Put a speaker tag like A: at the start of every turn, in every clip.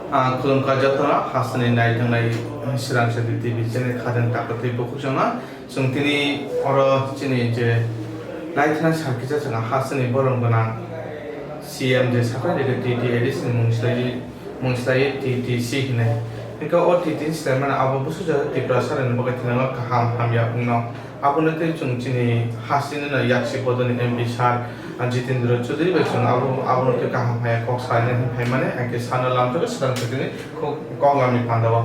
A: खुलुमखा जतना हासनि नायथांनाय सिरांसालि TV channel खादों ताकतै बखुजोंना जों दिनै अर दिनै जे नायथांनाय सारखिजा जोंहा हासनि बरं गोनां सीएम जे साफा देखे टीटी एडिसन मुंस्लायै टीटीसी होननाय बेखौ अ टीटीसी माने आबो बुसुजा टिप्रा सारायनो बगाय थिनाङा गाहाम हामया उनाव आबोनो तै जों दिनै हासिनो याक्षी बदनि एमपी सार जितेन्द्र चौधरी बेसन आबोनो तै गाहाम हाया कक सारने हाय माने एके सानो लामथो सिदां सदिनि कगामि फान्दावा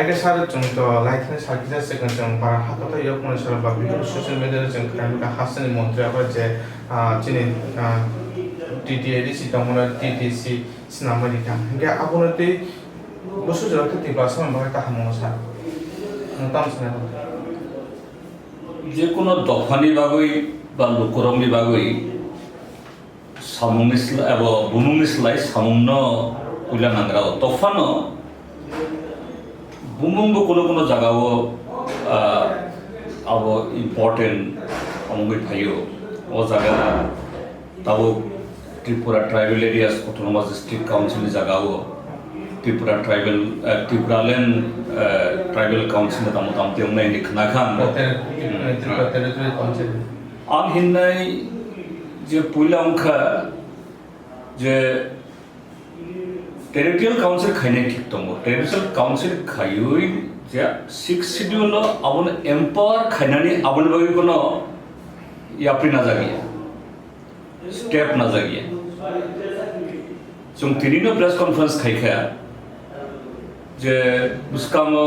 A: एके सार जों तो लाइथने सारखिजा सेकन जों बारा हाकता यो कोन सार बा बिदिनो ससियेल मिडिया जों खायमका हासिनि मन्त्रियाबो जे दिनै टीटीएडीसी दंमोन टीटीसी सिनामरिका इनके आबोनो तै बुसु जरते तिब्रा सान बाय गाहाम सार नोंथां सानो
B: যে কোনো দফানি বাগৈ বা লোকরংনি বাগৈ সামুংনিসলা এবং বুমুংনিসলাই সামুংন কইলা নাংরাও দফানো বুমুংবো কোনো জায়গাও আবো ইম্পর্টেন্ট অমঙ্গই ভাইও ও জায়গা তাবো Tripura tribal areas autonomous district council জায়গাও त्रिपुरा ट्राइबल ट्राइबल काउंसिल तामते उन्नाय निखना खान
A: त्रिपुरा टेरिटोरियल काउंसिल
B: आं हिन्नाय जे पुइला अंखा जे टेरिटोरियल काउंसिल खायनाय ठीक दङ टेरिटोरियल काउंसिल खायै जे 6 शिड्यूल आबन एम्पावर खायनानै आबन बागै कोनो याप्रि नाजागिया स्टेप नाजागिया जों तिनिनो प्रेस कॉन्फ्रेंस खायखाया जे बुसकामो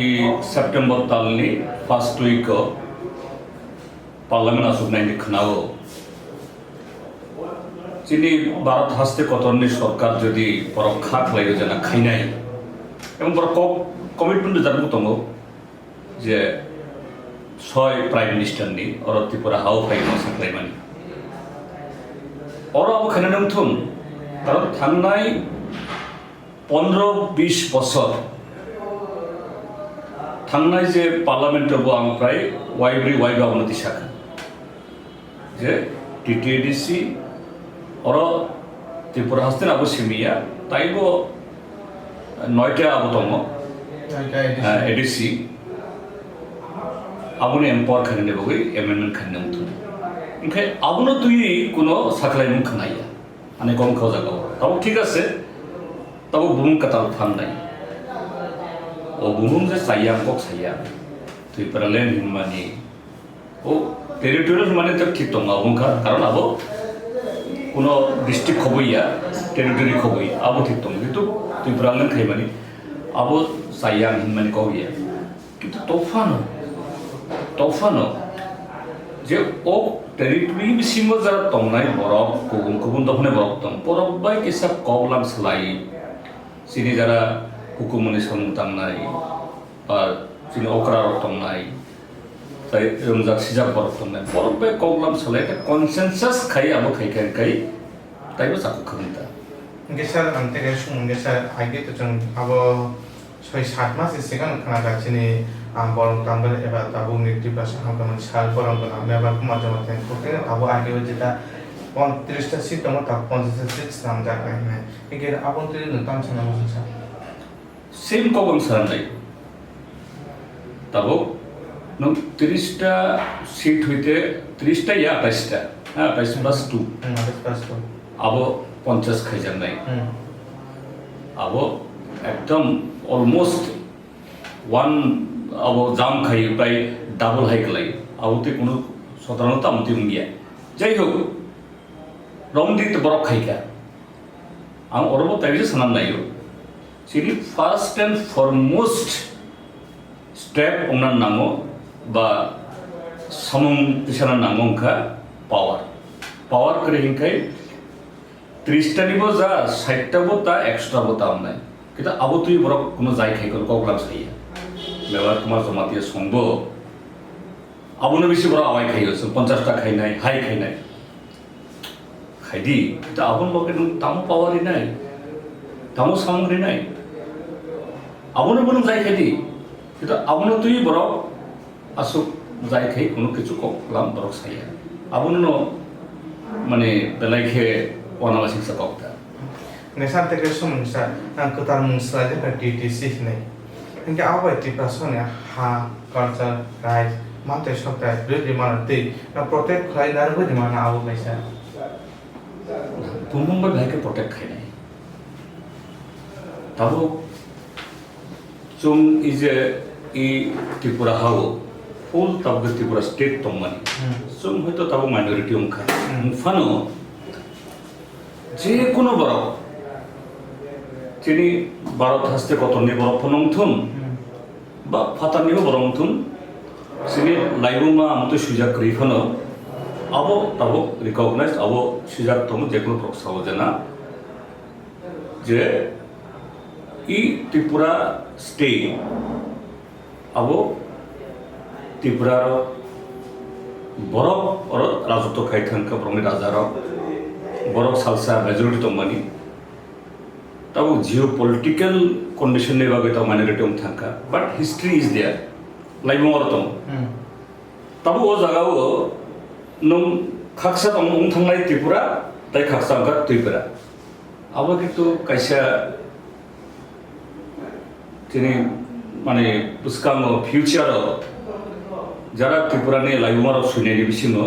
B: इ सेप्टेम्बर तालनि फर्स्ट वीक पार्लियामेंट आसुगनायनि खनाव जिनि भारत हास्ते कतरनि सरकार जदि परखा खालायो जना खायनाय एवं बर कमिटमेंट जारबो दङ जे 6 प्राइम मिनिस्टारनि और त्रिपुरा हाव फाइनो साख्लायमानि और अब खायनाय थुम कारण थांनाय 15-20 बছर थांनाय जे पार्लियामेंटाव आमफ्राय वाइब्रि वाइबा उन्नति शाखा जे टीटीएडीसी और त्रिपुरा हास्ते आबो सिमिया ताइबो 9टा आबो दङ एडीसी आबोनि एम्पावर खाने बगै एमेन्डमेन्ट खाने उन्थु इनखाय आबोनो दुई कोनो साख्लायमु खनाया आने कम खाओ जागाव तब ठीक আছে तब बुम कताल फाननाय ओ बुम जे साया कक साया त्रिपुरालेन हिनमानि ओ टेरिटोरियल माने तब ठीक दङ आबोंखा कारण आबो कोनो डिस्ट्रिक्ट खबैया टेरिटोरी खबै आबो ठीक दङ किन्तु त्रिपुरालेन खायमानि आबो साया हिनमानि कहिया किन्तु तफानो जे ओ टेरिटोरी बिसिमो जा तंनाय बरफ गुबुन दफने बरफ दं बरफ बाय किसा कबलाम सलाई सिनि जारा हुकुमनि संतांनाय बा सिनि अकरा तंनाय ताय रंजा सिजा बरफ तंनाय बरफ बाय कबलाम सलाई ता कन्सेंसास खाय आबो खाय तायबो जाखो खमता
A: गेसार अंते सुं गेसार आगे तो जों आबो 6-7 मास सिगां खोनागासिनो बरं तांगल एबा ताबु निक्तिबा साहागमन साल बरं गोनां मेबा कुमार जमा खोखे ताबु आगे जेता 30टा सीट दङ ता 50टा सीट नाम जागाय है एके आबन तै नोंथां साना बुझसा
B: सेम कबम सारनाय ताबु नों 30टा सीट होइते 30टा या 28टा 28+2 आबो 50 खायजानाय आबो एकदम अलमोस्ट 1 अब जाम खाई प्राय डाबल हाई गलाई आउते कोनो साधारणता आमति उंगिया जाई हो रंगदित बरफ खाइका आं अरबो ताइजे सनान नायो सिरि फर्स्ट एंड फॉरमोस्ट स्टेप उंना नामो बा समम पिसाना नामोंखा पावर करे हिंखाय 30 टानिबो जा 60 टाबो ता एक्स्ट्रा बता हमनाय किता आबो तुइ बरफ कोनो जाय खाइको कगलाम साइया मेवार कुमार जमातिया संबो आबोनो बेसे बरा आवाय खायो 50टा खायनाय हाय खायनाय खायदि ता आबोन लगे नों तामो पावारि नाय तामो सामग्रि नाय आबोनो बनो जाय खायदि किता आबोनो तुइ बरा आसु जाय खाय कोनो किछु कलाम बरक साया आबोनो माने बेलायखे अनावासिक सकता
A: nesan teke sumun sa ketar mungsla je TTC nei hingga abai Tripura sone ha culture right mate soktai bri mana ti na protect khai nar bri mana abu baisa
B: পূর্ববঙ্গ ভাইকে প্রটেক্ট খাই নাই তাও চুম ই যে ই ত্রিপুরা হাও ফুল তাবগে ত্রিপুরা স্টেট তমানি চুম হয়তো তাও minority অংখা Fanon যে কোনো বড় যিনি ভারত হাসতে কত নি বড় ফনংথুন বা ফাতানিও বরংথুন সিনি লাইবুমা আমতো সুজা করিফানো abo tabo recognize abo sijak tomu jekunu proksawo jana je i Tripura state abo Tripura borok or rajoto khaithanka promi rajaro borok salsa majority tomani tabo geopolitical condition ne bage ta minority thanka but history is there like more tom tabo o jagao nung kaksa tong thanglai Tripura tai kaksa angka Tripura abo kintu kaisa tini mane puskamo future jara Tripura ni laibumar sunai ni bisingo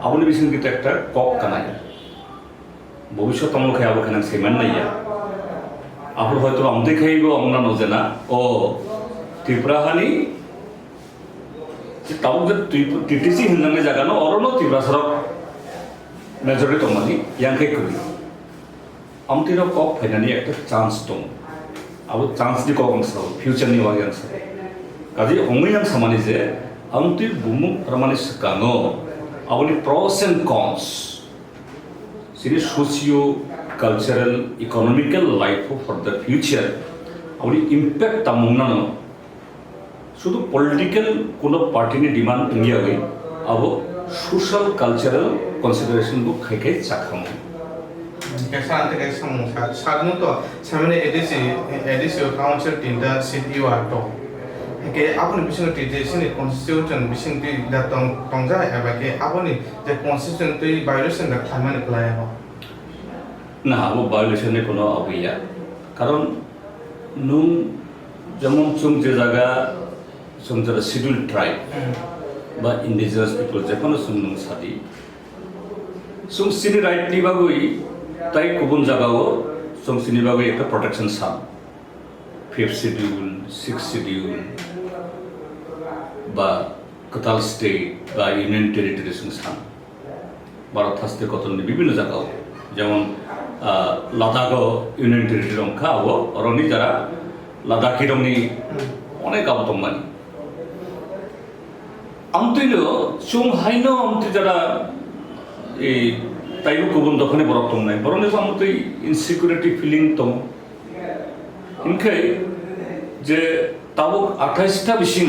B: abo ni bisingo kita ekta kok kanai bhobishot amlo khai abo kana seman nai ya abo hoyto amde khaibo amna nojena o Tripura hani tahu je TTC hindangnya jaga no orang no Tripura sorok majority tomani yang kayak kuri am tira kok finally ekta chance tom abo chance di kok angsa future ni wagi angsa kaji ongi yang samani je am tir bumu ramani sakano abo ni pros and cons sini socio cultural economical life for the future abo ni impact tamungna no শুধু political কোনো party নি demand India গই আবো social cultural consideration বু খাই খাই চাখামো
A: kesan teke samung sa sagnu to samene edisi council tinda city wato ke apun bising TTC ni constitution bising ti da tongja aba ke apuni je constitution ti violation da khamane playa ho
B: না আবো ভায়োলেশনে কোনো আবিয়া কারণ num যেমন চুম যে জায়গা some the scheduled tribe বা indigenous people যেকোনো সুন্দর সাদি some city right ni bagoi tai kubun jagao some city bagoi একটা protection sam 5th schedule 6th schedule বা কোথাল স্টেট বা ইউনিয়ন টেরিটরি sam ভারত হাসতে কত বিভিন্ন জায়গাও যেমন লাদাখও ইউনিয়ন টেরিটরি অংখা ও অরনি যারা লাদাখি রংনি অনেক আবতমানি আমতিলো চুম হাইনো আমতি যারা এই তাইবো কুবুন দখনে বরকতম নাই বরং আমতি ইনসিকিউরিটি ফিলিং তম ইনখাই যে তাবো 28টা বিশিং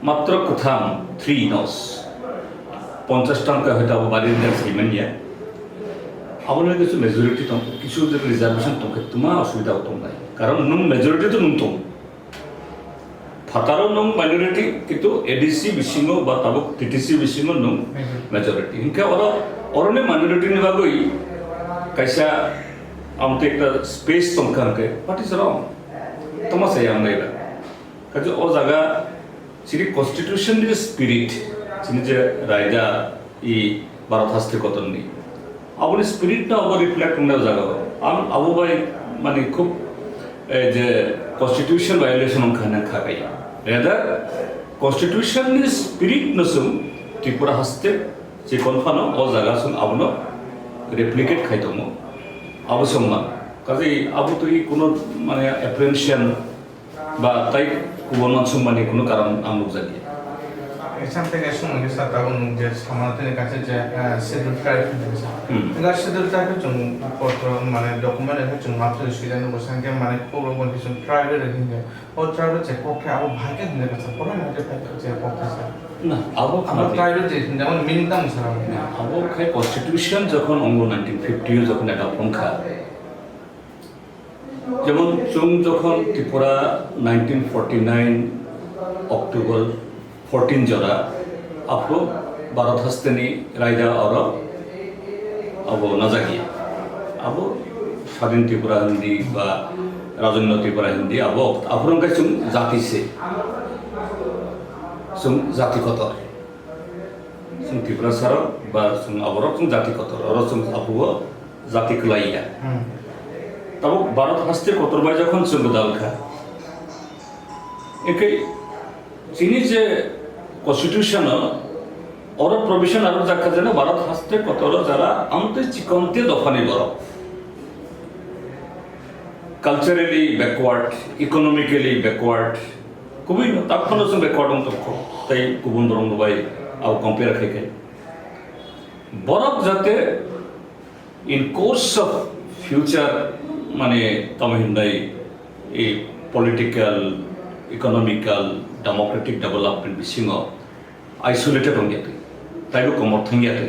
B: মাত্র কোথাম 3 নস 50 টাকা হয়তো আবো বাড়ির দেন সেইমানিয়া আবলে কিছু মেজরিটি তম কিছু যে রিজার্ভেশন তমকে তোমা অসুবিধা হতো নাই কারণ নুম মেজরিটি তো নুম তম ফাতারো নং মাইনরিটি কিন্তু এডিসি বিশিঙ্গ বা তাবক TTC বিশিঙ্গ নং মেজরিটি ইনকা অরনে মাইনরিটি নিবাগই কাইসা আমতে একটা স্পেস তমকানকে হোয়াট ইজ রং তোমা সাই আমনাইবা কাজে ও জায়গা সিরি কনস্টিটিউশন নি স্পিরিট যিনি যে রাইজা ই ভারত হাসতে কতননি আবুনি স্পিরিট না আবার রিফ্লেক্ট না জায়গা আবু ভাই মানে খুব যে কনস্টিটিউশন ভায়োলেশন খানা খাগাই rather constitution is spirit nasum Tripura haste je konfano o jaga sun abno replicate khaitomo abusomma kaje abu toi kono mane apprehension ba tai kubon summani kono karon amuk jagi
A: kesan teke samung sa tabun je samanatene kache je schedule tribe nga schedule tribe chung potro mane document he chung mapse suidan no sangke mane kobo bon kisun tribe re hinge o tribe je kokhe abo bhage dine kacha pora na je kokhe sa
B: না আবো
A: আমরা tribe je যেমন minimum ছাড়া
B: আবো খাই constitution যখন অঙ্গ 1950 যখন এটা সংখ্যা যেমন চুম যখন ত্রিপুরা 1949 অক্টোবর 14 जरा आपको भारत हस्तनी रायदा और अब नजागी abo স্বাধীন ত্রিপুরা হিন্দি বা রাজন্য Tripura Hindi abo aprongkai sung jati se sung jati kotor sung Tripura sarok ba sung aborok sung jati kotor oro sung abuo jati kelaiya tabo bharat haste kotor bai jokhon sung dalkha ekai chini je constitution or provision aro jakha jena bharat haste kotor jara amte chikonte dofani boro culturally backward economically backward kubi no takhono sung backward on tokho tai kubun borong bai au compare khai borok jate in course of future mane tamhindai a political economical democratic development bisingo isolated on yate taibo komorthang yate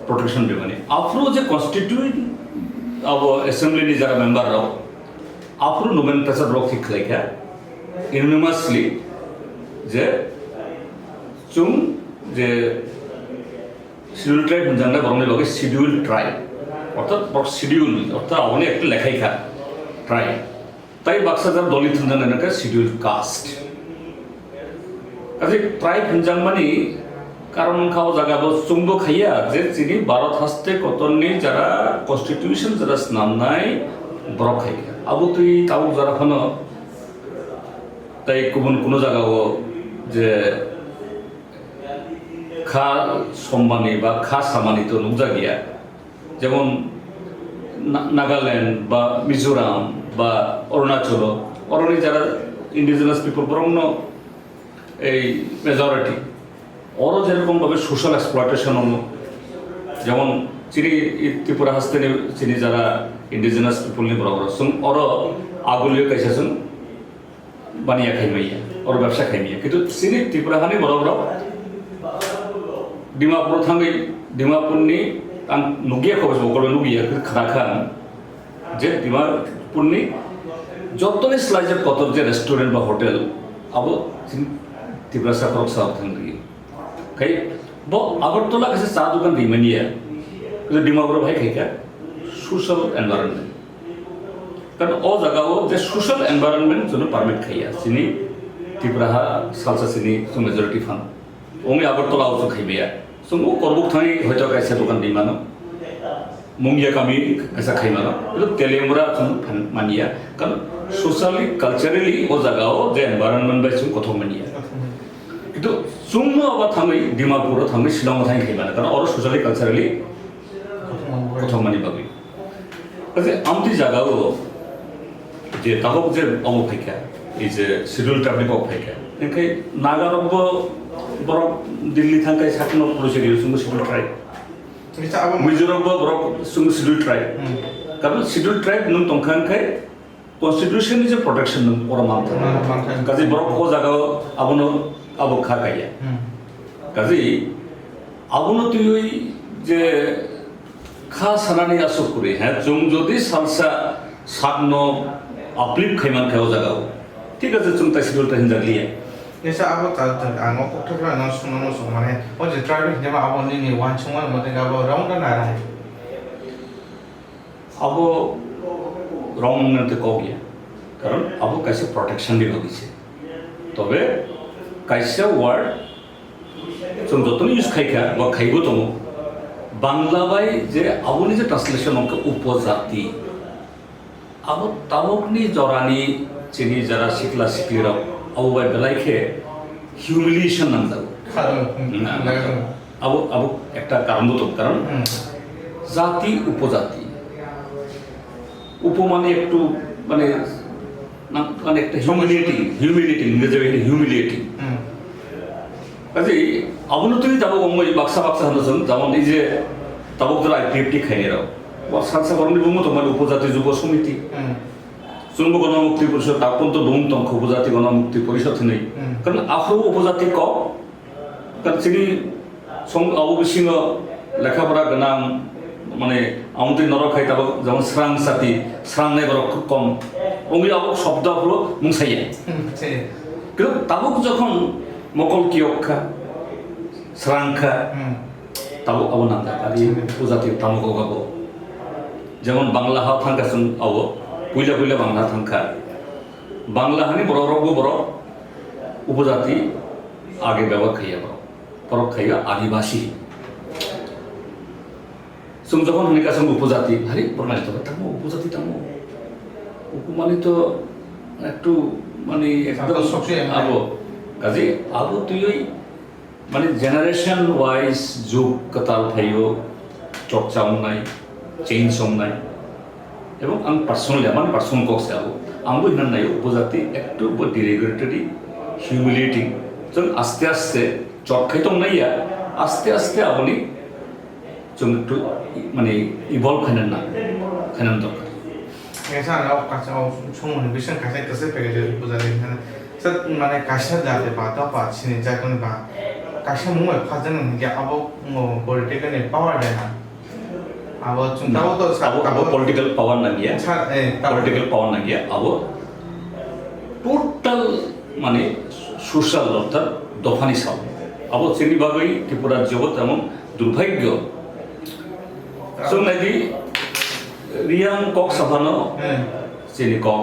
B: protection devani afro je constituent abo assembly ni jara member rao afro nomenclature rok thik lekha unanimously je chung je scheduled tribe jangna borongni loge scheduled tribe অর্থাৎ schedule অর্থাৎ অনেক একটা লেখাই খা tribe তাই বাক্সাদার দলিত হিনজান এনাকা schedule caste কাজে tribe হিনজাং মানে কারণ খাও জায়গা চুম্ব খাইয়া যে চিনি ভারত হাসতে কতনি যারা কনস্টিটিউশন যারা নাম নাই বরক খাইয়া আবু তুই তাও যারা হন তাই কোন কোন জায়গাও যে খা সম্মানী বা খা সামানিত নুকজা গিয়া যেমন নাগাল্যান্ড বা মিজোরাম বা অরুণাচল অরণি যারা ইন্ডিজিনাস পিপল বরং এই মেজরিটি অরও যেরকমভাবে সোশ্যাল এক্সপ্লয়টেশন হল যেমন চিনি ত্রিপুরা হাসতে চিনি যারা ইন্ডিজিনাস পিপল নি বরাবর সুং অর আগুলিও কাইসাসুন বানিয়া খাইমাইয়া অর ব্যবসা খাইমাইয়া কিন্তু চিনি ত্রিপুরা হানি বরাবর Dimapur থাঙ্গি ডিমাপুরনি ang nugia ko so ko nugia kharakan je dimapurni jotoni slice kotor je restaurant ba hotel abo Tripura সাকরক সাউথ থাঙ্গি kai bo agartala kase cha dukan dimania je dimapur bhai khaika social environment karon o jaga o je social environment jono permit khaiya sini Tripura salsa sini so majority fan ongi agartala o khaibeya sungguh korbuk thani hoyto kaisa dokan dimano mungia kami kaisa khaimano itu telemura sung mania kan socially culturally o jagao je environment bai sung kothom mania itu sungno aba thangai dimapur thangai shillong thai khaimana kan or socially culturally kothom mani babi kaje amti jagao je tabok je omo phaika ei je schedule tabli pok phaika enkai nagarobbo borok Delhi থাঙ্কাই সাকনো procedure সুঙ্গ schedule tribe Mizoram borok সুঙ্গ schedule tribe কারণ schedule tribe নং তংখানখাই constitution is a protection নং ওরা মানতা কাজে borok ও জায়গা আবনো আবো খা গাইয়া কাজে আবনো তুই যে খা সানানি আসক করে হ্যাঁ জং যদি সালসা সাকনো আপলিপ খাইমান খাও জায়গা ঠিক আছে চুং তাই শিডিউলটা হিনজাগলিয়া
A: Yesa abo ta angok kokthra no suno mane o je tribal hine abo ni wan chungwa mate ga abo round na rai
B: abo wrong nante ko gya karon abo kaise protection di logise tobe kaise word sum jotoni use khaika ba khaibo tomo bangla bai je abo ni je translation onka upojati abo tabokni jorani chini jara sikla siklira abo bai belaike humiliation নাম দাও abo abo একটা কারণ তো কারণ জাতি উপজাতি উপমানে একটু মানে মানে একটা হিউমিলিটি ইংরেজি হিউমিলিটি কাজে অবনতি যাব ওই বাক্সা হানজন যেমন এই যে তাবক যারা আইপিএফটি খাইরাও ও সানসা বরণি বঙ্গ তোমার উপজাতি যুব সমিতি চুম্ব গণমুক্তি পরিষদ তাপন্ত বহুম তংখ উপজাতি গণমুক্তি পরিষদ নেই কারণ আফ্রো উপজাতি ক কারণ তিনি অববিসিং লেখাপড়া গানাং মানে আমাদের নরখাই তাবক যেমন স্রাং সাথী স্রাংনাই বড় খুব কম অঙ্গি আবক শব্দ হলো মুংসাইয়া কিন্তু তাবক যখন মকল কিয়ক্ষা স্রাংখা তাবো আবো নাঙ্গা আর এই উপজাতি তামুক গাবো যেমন বাংলা হাও থাঙ্কা जों আবো পুইলা পুইলা বাংলা থাঙ্কা বাংলা হানি বড় রব বড় উপজাতি আগে ব্যবহার খাইয়া বড় পরক খাইয়া আদিবাসী जों যখন হানি কাছে উপজাতি হারি প্রণালিত তামো উপজাতি তামো উপমানি তো একটু মানে একদম আবো কাজে আবো তুই ওই মানে জেনারেশন ওয়াইজ যুগ কাতাল ফাইও চর্চা নাই চেঞ্জ নাই এবং আং পার্সোনালি আমার পার্সোনাল কক্স যাবো आंबो हिना नायो उपजाति एकटु डिरेगुलेटरि हिउमिलिटिं जों आस्ते आस्ते चटखाय दं नाया आस्ते आस्ते आबनि जों एकटु माने इभल्व खायनो दरकार
A: ऐसा ना काचा 총은 미션 가서 그새 배게 उपजाति 서 माने काशा जाते बाता पा치니 जाको니 바 काशा मुङै फाजन 게 अब पोलिटिकल पावर देना अब चुनाव तो
B: अब पॉलिटिकल पावर ना गया पॉलिटिकल पावर ना गया अब टोटल माने सोशल अर्थात दफानी साव अब सेनि बागै त्रिपुरा जगत एवं दुर्भाग्य जों नायदि रियां कक सभानो सेनि कक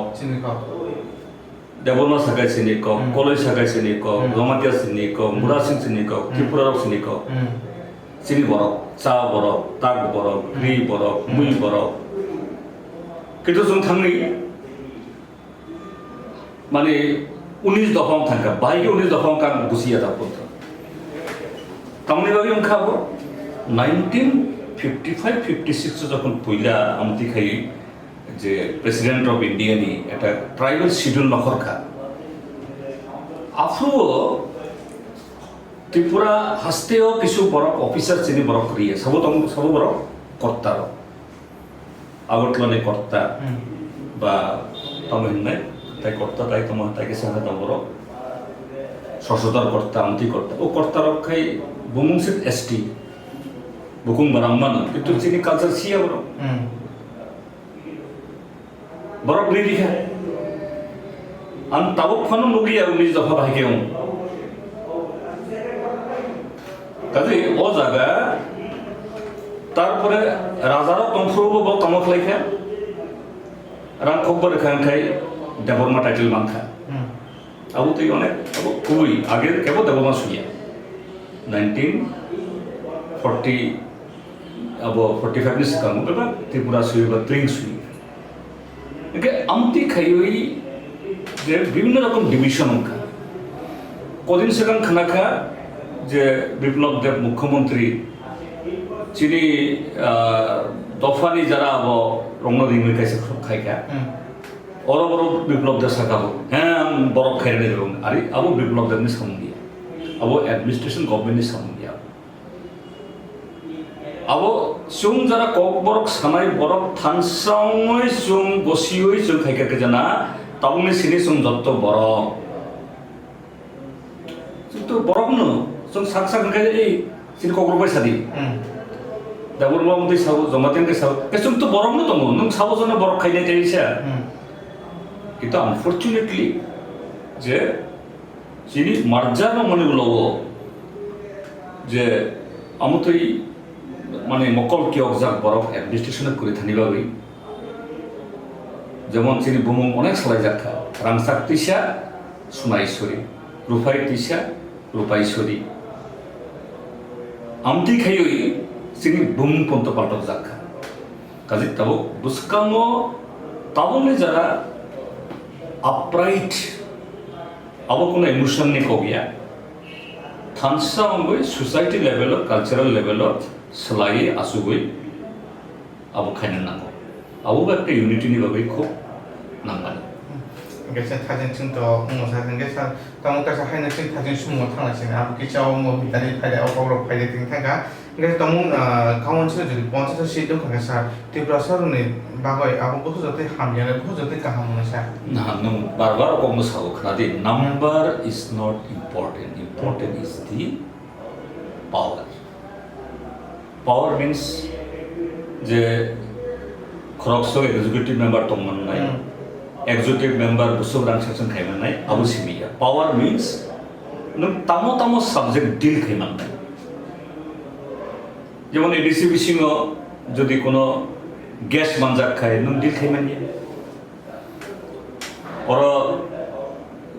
B: देबरमा सागाय सेनि कक कलेज सागाय सेनि कक रमाटिया सेनि कक मुरासिं सेनि कक त्रिपुरा सेनि कक सिनि बरक चा बरक ताक बरक रि बरक मुइ बरक किन्तु जों थांनि माने 19 दफां थांका बाइक 19 दफां का गुसिया था पुत्र तामनि बागै ओंखाबो 1955-56 যখন পইলা আমতি খাই যে প্রেসিডেন্ট অফ ইন্ডিয়া নি এটা ট্রাইবাল শিডিউল নখরখা আফ্রো त्रिपुरा हस्तेओ किसु बरक ऑफिसर चिनि बरक करिए सब बरक कर्ता आगतलने कर्ता बा तमहिननाय ताई कर्ता ताई तम ताई साहा दमरो ससदर कर्ता आमति कर्ता ओ कर्ता रखाय बुमुंसित एसटी बुकुं बराममान किन्तु चिनि कल्चर सिया बरक नि लिखा आं ताबक फन नुगिया 19 दफा भाइकेउ কাজে ও জায়গা তারপরে রাজারা তংফ্রব তমক লেখা রাং খবর খানখাই দেবর্মা টাইটেল মানখা আবু তুই অনেক আবু খুবই আগের কেবল দেবর্মা সুইয়া 1940 আবু 45 নি সিকাম বেবা ত্রিপুরা সুই বা ত্রিং সুই একে আমতি খাইওই যে বিভিন্ন রকম ডিভিশন অঙ্কা কদিন সেখান খানাখা যে বিপ্লব দেব মুখ্যমন্ত্রী চিনি দফানি যারা আব রংনদিঙ্গি কাছে খাইকা অর বড় বিপ্লব দেব সাকাবো হ্যাঁ বরফ খাইরে দেব আরে আবো বিপ্লব দেবনি সামুন্দিয়া আবো অ্যাডমিনিস্ট্রেশন গভর্নমেন্টনি সামুন্দিয়া আবো সুং যারা কক বরফ সানাই বরফ থানসাংই সুং বসিওই সুং খাইকাকে জানা তাবুনি সিনি সুং যত বরফ তো বরফ ন जों साक खाय सिनि कग्रबाय सादि दाबुरमा मते साव जमातेन के साव केसुम तो बरफ न दङ नों साव जनो बरफ खायनाय जायसा किन्तु अनफॉर्चुनेटली जे सिनि मार्जार मने उलावो जे আমতই মানে মকল কি অবজাক বরফ অ্যাডমিনিস্ট্রেশন করে থানি বাবি যেমন সিনি বুমুং অনেক সলাই যাখা রাংসাক তিসা সুনাইশ্বরী রূপাই তিসা রূপাইশ্বরী আমতি খাইওই सिनि बुम पंत पाल्टक जाखा काजे ताबो बुस्कांगो ताबोने जरा अपराइट अब कोनो इमोशन नि कोगिया थानसा अंगोय सोसाइटी लेवल कल्चरल लेवल सलाई आसुगोय अब खायनो नांगौ अब एकटा यूनिटी नि बागै खूब नांगानि
A: गेसा थाजों जोंथ' मुसाजों गेसा तामु कासा हायनो जों थाजों सुमु थांनासिन आबो किचाव मो बिदानि फायदा अपावराव फायदा थिं थांगा गेसा तामु काउन्सिल जुदि पन्चास सीट दं खागा सार त्रिपुरा सरनि बागै आबो बहुजते हामयानो बहुजते गाहाम मोनो सार
B: ना नों बार-बार कमनो सागो खादि number is not important is the power means जे खरकसो एग्जीक्यूटिव मेंबर तंमोननाय एग्जीक्यूटिव मेंबर बुसुब रांसेसन खायमाननाय आबो सिमिया पावर मीन्स नों तामो सब्जेक्ट डील खायमाननाय যেমন এডিসি বিসিং যদি কোনো গ্যাস মানজাক খায় নং ডিল খাইমানিয়া ওর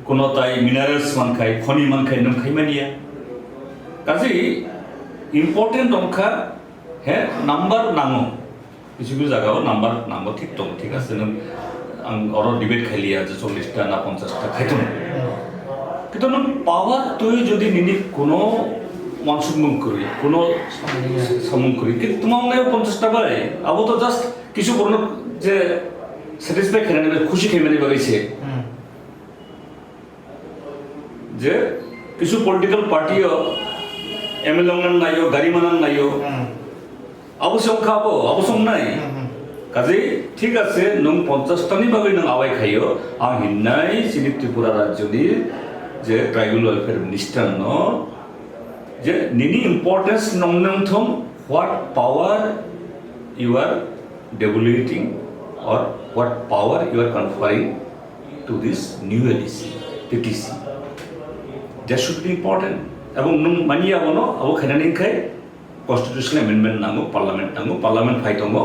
B: কোনো তাই মিনারেলস মান খায় খনি মান খায় নং খাইমানিয়া কাজে ইম্পর্টেন্ট অংখা হ্যাঁ নাম্বার নাঙো কিছু কিছু জায়গাও নাম্বার নাম্বার ঠিক আছে নং আং ওর ডিবেট খাইলিয়া যে 40টা না 50টা খাইতো কিন্তু নং পাওয়ার তুই যদি নিনি কোনো মানসুমুং করি কোনো সমুং করি কিন্তু তোমার মনে 50টা বারে আবো তো জাস্ট কিছু বর্ণ যে স্যাটিসফাই খেলে নেবে খুশি খেয়ে মেনে বেরিয়েছে যে কিছু পলিটিক্যাল পার্টিও এমএলএ নাইও গাড়ি মানান নাইও অবশ্যই খাবো অবশ্যই নাই কাজে ঠিক আছে নং 50টানি ভাবে নং আওয়াই খাইও আং হিন্নাই চিনি ত্রিপুরা রাজ্যনি যে ট্রাইবেল ওয়েলফেয়ার মিনিস্টার ন যে নিনি ইম্পর্টেন্স নং নং থম what power you are devoluting or what power you are conferring to this new LEC, PTC. That should be important. এবং মানিয়া বনো আবো খাইনানি খাই কনস্টিটিউশনাল অ্যামেন্ডমেন্ট নামো পার্লামেন্ট ফাইটমো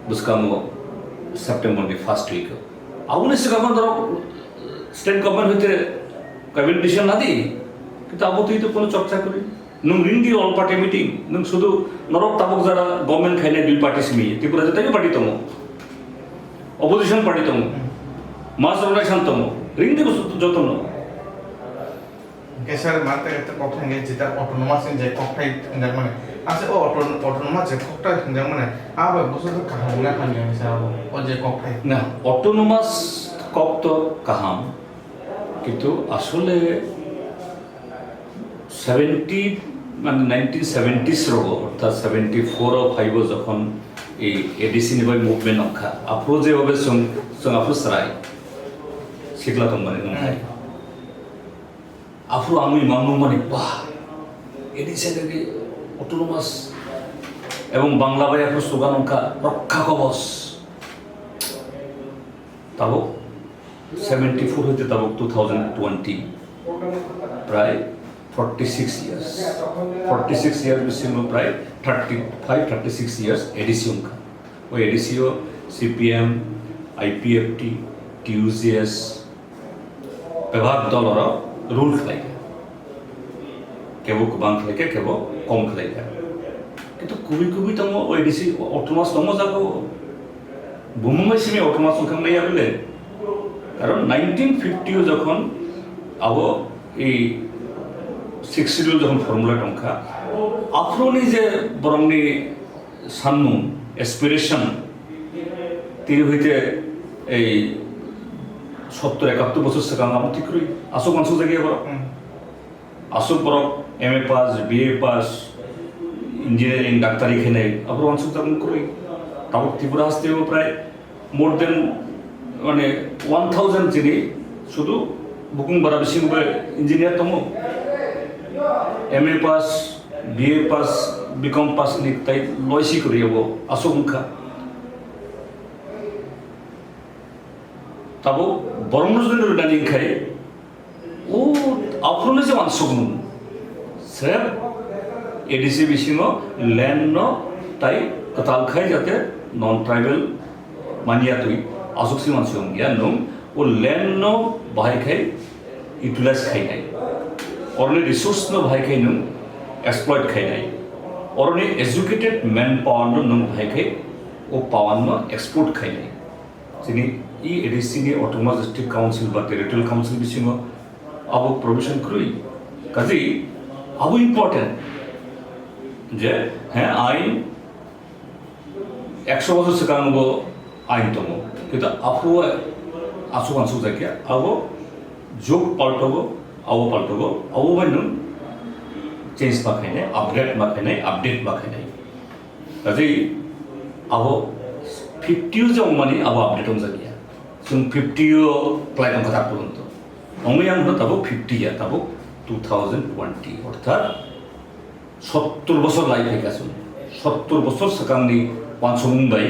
B: বুসকামো সেপ্টেম্বর দি ফার্স্ট উইক আবো নিশ্চয় কখন ধরো স্টেট গভর্নমেন্ট হইতে ক্যাবিনেট ডিসিশন না দিই কিন্তু আবো তুই তো কোনো চর্চা করি নং রিন্দি অল পার্টি মিটিং নং শুধু নরক তাবক যারা গভর্নমেন্ট খাইনে দুই পার্টি সিমি ত্রিপুরা যেটাই পার্টি তমো অপোজিশন পার্টি তমো মাস অর্গানাইজেশন তমো রিন্দি যত্ন
A: কেসার মাতে একটা কথা নিয়ে যেটা অটোনোমাস যে ককটাই থিংজাক মানে আছে ও অটোনোমাস যে ককটাই থিংজাক মানে আবে বসে কাহাম না খানি আছে ও যে ককটাই
B: না অটোনোমাস কক তো কাহাম কিন্তু আসলে 70 মানে 1970s অর্থাৎ 74 ও 5 যখন এই এডিসি নিবাই মুভমেন্ট অংখা আপরো যেভাবে সং আপরো সরাই শিখলা তো মানে নয় আপরো আমি মামু মানে বাহ এডিসি থেকে অটোনোমাস এবং বাংলা বাই আপরো স্লোগান অংখা রক্ষা কবচ তাও 74 হইতে তাও 2020 প্রায় 46 years. 46 years বিসিনো প্রায় 36 years এডিসিও কা ওই এডিসিও সিপিএম আইপিএফটি টিউজিএস বিভাগ দলর রুল খাই কেবল বাং খাই কেবল কম খাই কিন্তু কুবি তম ওই এডিসি অটোমাস তম যাবো বুমুমাই সিমি অটোমাস ওখান নাই আবলে কারণ 1950 যখন আবো এই 6 শিডিউল যখন ফর্মুলা টংখা আফ্রোনি যে বরংনি সান্নু এসপিরেশন তিনি হইতে এই 70-71 বছর সেখান আমি ঠিক করি আসুক অংশ জায়গায় বড় আসুক বড় M A pass BA pass engineering ডাক্তারি খেয়ে আবার অংশ তেমন করি তাও ত্রিপুরা আসতেও প্রায় মোর দেন মানে 1000 যিনি শুধু বুকুং বারা বেশি ইঞ্জিনিয়ার তমো M A pass BA pass BCom pass নিক তাই লয়সি করি হবো আসংখ্যা তাবো বরমজনের ডানি খাই ও আফরনে যে মানসুগুন স্রেফ এডিসি বিসিং ল্যান্ড ন তাই কতাল খাই যাতে নন ট্রাইবেল মানিয়া তুই আসুকসি মানসুগুন গিয়া নং ও ল্যান্ড ন বাহাই খাই ইউটিলাইজ খাই নাই অরনে রিসোর্স ন ভাই খাই নং এক্সপ্লয়েট খাই নাই অরনে এডুকেটেড ম্যান পাওয়ার নং ভাই খাই ও পাওয়ার ন এক্সপোর্ট খাই নাই যিনি ই ADC ni autonomous district council বা টেরিটোরিয়াল কাউন্সিল বিসিং আবো প্রভিশন করি কাজে আবো ইম্পর্টেন্ট যে হ্যাঁ আইন 100 বছর সেকানব আইন তম কিন্তু আপু আসু আনসু জায়গা আবো যোগ পাল্টাবো আবো পাল্টাবো আবো বাইন চেঞ্জ বাখাই নাই আপডেট বাখাই নাই কাজে আবো 50 যে মানে আবো আপডেট হম জায়গা जों 50 প্লাই সংখ্যা থাকতো কিন্তু আমি আমরা তাবো 50 তাবো 2020 অর্থাৎ 70 বছর লাইফ হয়ে গেছে 70 বছর সেকান্দি 500 মুম্বাই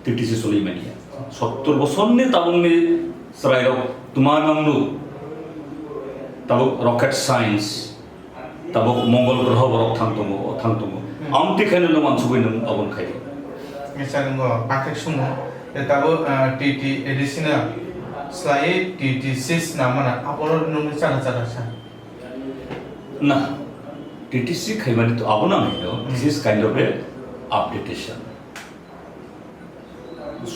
B: টিটিসি সলিমানিয়া 70 বছর নে তাবো নে সরাইরক তোমার নামনু তাবো রকেট সায়েন্স তাবো মঙ্গল গ্রহ বরক থাকতো amti khaino no mansugoi nang abon khai
A: misalnya gua pakai semua tetapi TT additional selain TT6 namanya apa lo nunggu cara sah
B: na TTC khaimani to abona no this is kind of a updatation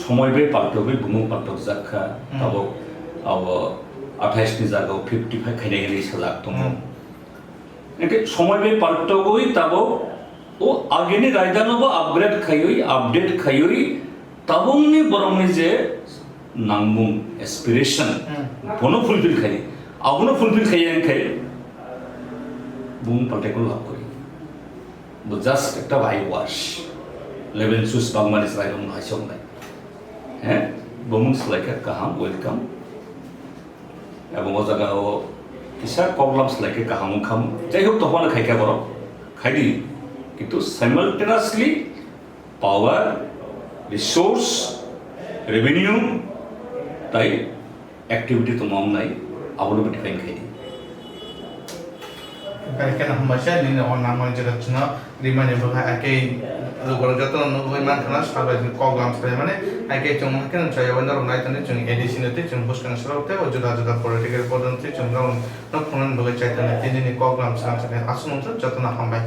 B: সময় বে পাল্টবে বুমু পাল্টক জাখা তাবো আব 28 নি জায়গাও 55 খাইনে গেলে সালাক তো একে সময় বে পাল্টবই তাবো ও আগেনি রায়দানব আপডেট খাইই তাবংনি বরংনি যে নাংমুং এসপিরেশন বনো ফুলফিল খাই আবনো ফুলফিল খাইয়েন খাই বুম পাল্টাইকো লাভ করি জাস্ট একটা ভাই ওয়াশ লেভেল সুস বাংমানিস রাইরং হাইসং নাই হ্যাঁ বমুন স্লাইকা কাহাম ওয়েলকাম এবং ও জায়গাও কিসা প্রবলেম স্লাইকে কাহাম খাম যাই হোক তখন খাইকা বড় খাইদি কিন্তু সাইমালটেনিয়াসলি পাওয়ার রিসোর্স রেভিনিউ তাই অ্যাক্টিভিটি তো মম নাই আবলবিটি fine খাইদি
A: Karena hamba di orang nama jelas cina di mana bahwa akai kalau jatuh nunggu iman karena sahabat program saya mana akai cuma kan saya benar orang lain cuma edisi nanti cuma bos kan serau teh juga political produk cuma orang nak punan bahwa caitan nanti ini program saya asun untuk jatuh nak hamba